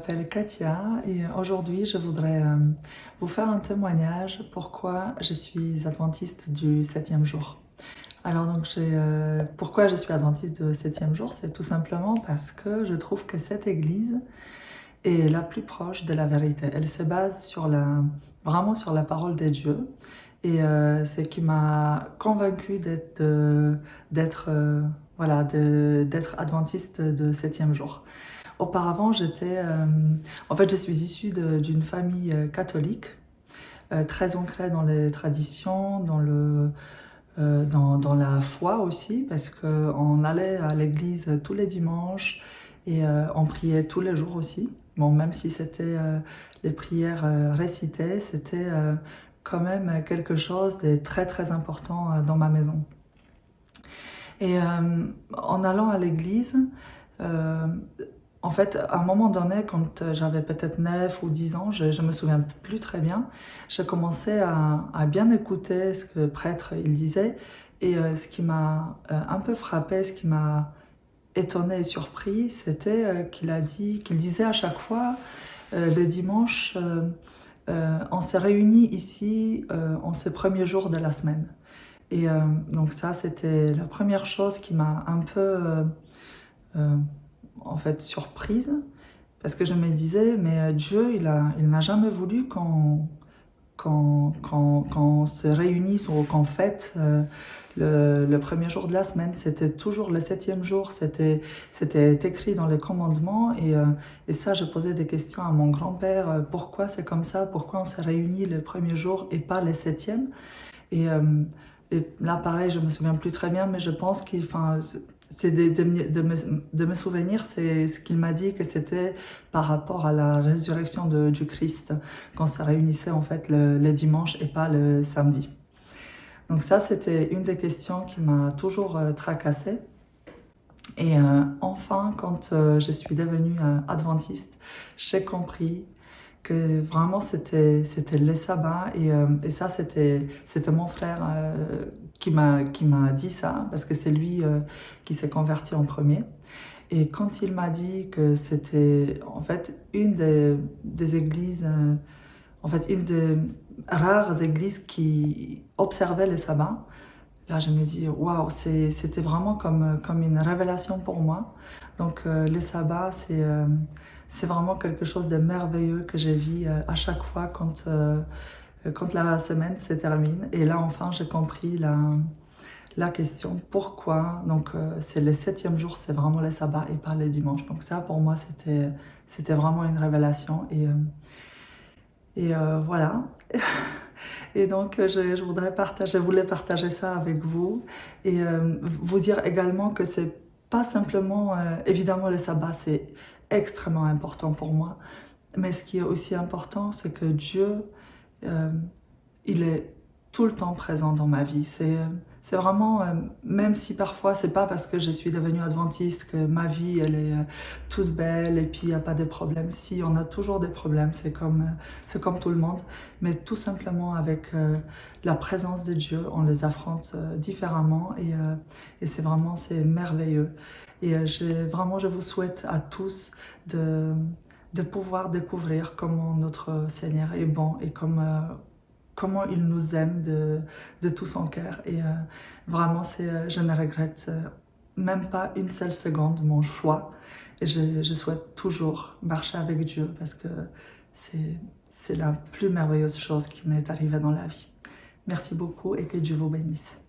m'appelle Katia et aujourd'hui je voudrais vous faire un témoignage pourquoi je suis adventiste du 7e jour. Alors donc pourquoi je suis adventiste du 7e jour, c'est tout simplement parce que je trouve que cette église est la plus proche de la vérité. Elle se base vraiment sur la parole de Dieu et c'est ce qui m'a convaincue d'être adventiste de 7e jour. Auparavant, en fait, je suis issue d'une famille catholique, très ancrée dans les traditions, dans la foi aussi, parce qu'on allait à l'église tous les dimanches et on priait tous les jours aussi. Bon, même si c'était les prières récitées, c'était quand même quelque chose de très très important dans ma maison. Et en allant à l'église, euh, en fait, à un moment donné, quand j'avais peut-être 9 ou 10 ans, je ne me souviens plus très bien, j'ai commencé à bien écouter ce que le prêtre il disait. Et ce qui m'a un peu frappé, ce qui m'a étonné et surpris, c'était qu'il disait à chaque fois, le dimanche, on s'est réunis ici en ces premiers jours de la semaine. Et donc ça, c'était la première chose qui m'a un peu euh, en fait surprise, parce que je me disais, mais Dieu, il n'a jamais voulu qu'on se réunisse ou qu'on fête le premier jour de la semaine. C'était toujours le 7e jour, c'était écrit dans les commandements. Et ça, je posais des questions à mon grand-père, pourquoi c'est comme ça, pourquoi on se réunit le premier jour et pas le 7e. Et, euh, et là, pareil, je me souviens plus très bien, mais je pense c'est de me souvenir, c'est ce qu'il m'a dit, que c'était par rapport à la résurrection du Christ, qu'on se réunissait en fait le dimanche et pas le samedi. Donc ça, c'était une des questions qui m'a toujours tracassée. Et enfin, quand je suis devenue adventiste, j'ai compris que vraiment c'était le sabbat. Et ça, c'était mon frère qui m'a dit ça, parce que c'est lui qui s'est converti en premier. Et quand il m'a dit que c'était en fait des églises, en fait une des rares églises qui observait le sabbat, là je me dis waouh, c'était vraiment comme une révélation pour moi. Donc le sabbat, c'est vraiment quelque chose de merveilleux que j'ai vu à chaque fois quand la semaine se termine. Et là enfin j'ai compris la question pourquoi. Donc c'est le 7e jour, c'est vraiment le sabbat et pas le dimanche. Donc ça pour moi c'était vraiment une révélation. Et voilà. Et donc, je voulais partager ça avec vous et vous dire également que c'est pas simplement, évidemment, le sabbat, c'est extrêmement important pour moi, mais ce qui est aussi important, c'est que Dieu, euh, il est tout le temps présent dans ma vie. C'est vraiment, même si parfois c'est pas parce que je suis devenue adventiste que ma vie elle est toute belle et puis il n'y a pas de problème. Si, on a toujours des problèmes, c'est comme tout le monde, mais tout simplement avec la présence de Dieu, on les affronte différemment et c'est merveilleux. Et je vous souhaite à tous de pouvoir découvrir comment notre Seigneur est bon et comment il nous aime de tout son cœur. Et vraiment, je ne regrette même pas une seule seconde mon choix. Et je souhaite toujours marcher avec Dieu parce que c'est la plus merveilleuse chose qui m'est arrivée dans la vie. Merci beaucoup et que Dieu vous bénisse.